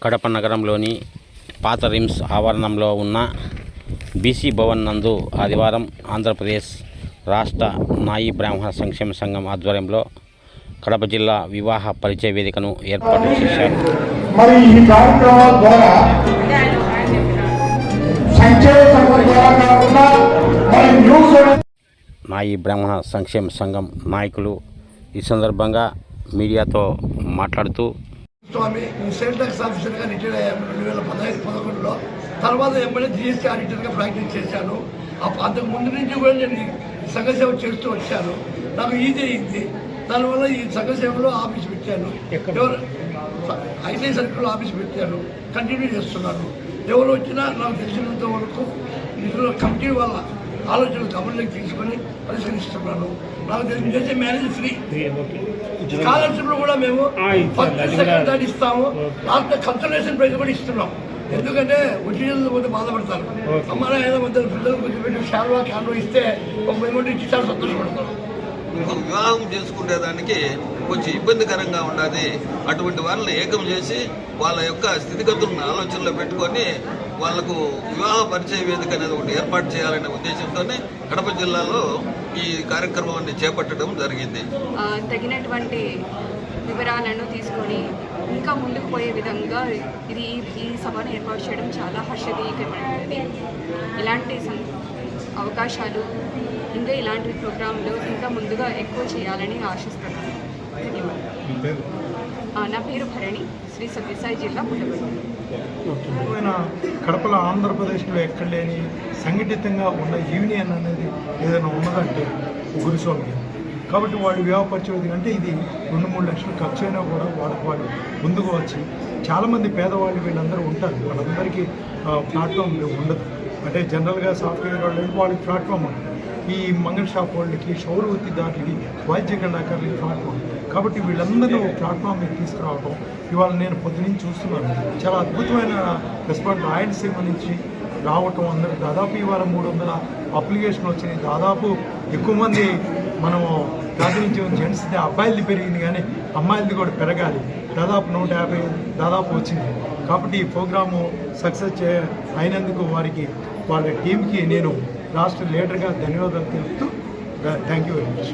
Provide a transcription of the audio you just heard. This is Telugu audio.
కడప నగరంలోని పాత రిమ్స్ ఆవరణంలో ఉన్న బీసీ భవన్ నందు ఆదివారం ఆంధ్రప్రదేశ్ రాష్ట్ర నాయి బ్రాహ్మణ సంక్షేమ సంఘం ఆధ్వర్యంలో కడప జిల్లా వివాహ పరిచయ వేదికను ఏర్పాటు చేశారు. మరి ఈ కార్యక్రమాల ద్వారా నాయి బ్రాహ్మణ సంక్షేమ సంఘం నాయకులు ఈ సందర్భంగా మీడియాతో మాట్లాడుతూ, స్వామి సేల్ ట్యాక్స్ ఆఫీసర్గా రిటైర్ అయ్యాను 2015-11లో. తర్వాత ఎమ్మెల్యే జిఎస్టీ ఆడిటర్గా ప్రాక్టీస్ చేశాను. అంతకు ముందు నుంచి కూడా నేను సంఘ సేవ చేస్తూ వచ్చాను. నాకు ఈజీ అయింది. దానివల్ల ఈ సంఘ సేవలో ఆఫీస్ పెట్టాను. ఐటీ సర్కిల్లో ఆఫీస్ పెట్టాను. కంటిన్యూ చేస్తున్నాను. ఎవరు వచ్చినా నాకు తెలిసినంత వరకు ఇందులో కమిటీ వాళ్ళ ఆలోచనలు గమనంలోకి తీసుకొని పరిశీలిస్తున్నాను. నాకు తెలిసి మ్యారేజ్ ఫ్రీ, స్కాలర్షిప్లు కూడా మేము ఫస్ట్ సెకండ్ థర్డ్ ఇస్తాము. లాస్ట్ కన్సల్టేషన్ ప్రైజ్ కూడా ఇస్తున్నాం. ఎందుకంటే ఉద్యోగులు పోతే బాధపడతారు. అమ్మాయి ఏదో మధ్య పిల్లలు కూర్చోబెట్టి షాల్వా క్యాన్వా ఇస్తే ఒక అమౌంట్ ఇచ్చి చాలా సంతోషపడతారు. వివాహం చేసుకునేదానికి కొంచెం ఇబ్బందికరంగా ఉన్నది. అటువంటి వాళ్ళని ఏకం చేసి వాళ్ళ యొక్క స్థితిగతులను ఆలోచనలో పెట్టుకొని వాళ్లకు వివాహ పరిచయ వేదిక అనేది ఒకటి ఏర్పాటు చేయాలనే ఉద్దేశంతోనే కడప జిల్లాలో ఈ కార్యక్రమాన్ని చేపట్టడం జరిగింది. తగినటువంటి వివరాలను తీసుకొని ఇంకా ముందుకు పోయే విధంగా ఈ సభను ఏర్పాటు చేయడం చాలా హర్షదీయకరమైనది. ఇలాంటి అవకాశాలు ఇంకా ఇలాంటి ప్రోగ్రాంలు ఇంకా ముందుగా ఎక్కువ చేయాలని ఆశిస్తున్నాను. ధన్యవాదాలు. నా పేరు భరణి, శ్రీ సత్యసాయి జిల్లా పుట్టపర్తి. కడపలో ఆంధ్రప్రదేశ్లో ఎక్కడ లేని సంఘటితంగా ఉన్న యూనియన్ అనేది ఏదైనా ఉన్నదంటే గురుస్వామి. కాబట్టి వాళ్ళు వివాహ పరిచయం అంటే ఇది 2-3 లక్షలు ఖర్చు అయినా కూడా వాళ్ళు ముందుకు వచ్చి చాలామంది పేదవాళ్ళు వీళ్ళందరూ ఉంటారు. వాళ్ళందరికీ ప్లాట్ఫామ్ ఉండదు. అంటే జనరల్గా సాఫ్ట్వేర్ వాళ్ళకి ప్లాట్ఫామ్ ఉంటుంది. ఈ మంగళ షాప్ వాళ్ళకి, సౌర వృత్తిదారులకి, వాయిద్య కళాకారులకి ప్లాట్ఫామ్. కాబట్టి వీళ్ళందరూ ప్లాట్ఫామ్ మీద తీసుకురావడం ఇవాళ నేను పొద్దునుంచి చూస్తున్నాను. చాలా అద్భుతమైన రెస్పాన్స్ రాయలసీమ నుంచి రావటం. అందరూ దాదాపు ఇవాళ 300 అప్లికేషన్లు వచ్చినాయి. దాదాపు ఎక్కువ మంది మనం ప్రాతినిధ్యం జెంట్స్ది, అబ్బాయిలది పెరిగింది కానీ అమ్మాయిలది కూడా పెరగాలి. దాదాపు 150 దాదాపు వచ్చింది. కాబట్టి ఈ ప్రోగ్రాము సక్సెస్ అయినందుకు వారికి, వాళ్ళ టీంకి నేను రాష్ట్ర లీడర్గా ధన్యవాదాలు తెలుపుతూ థ్యాంక్ యూ వెరీ మచ్.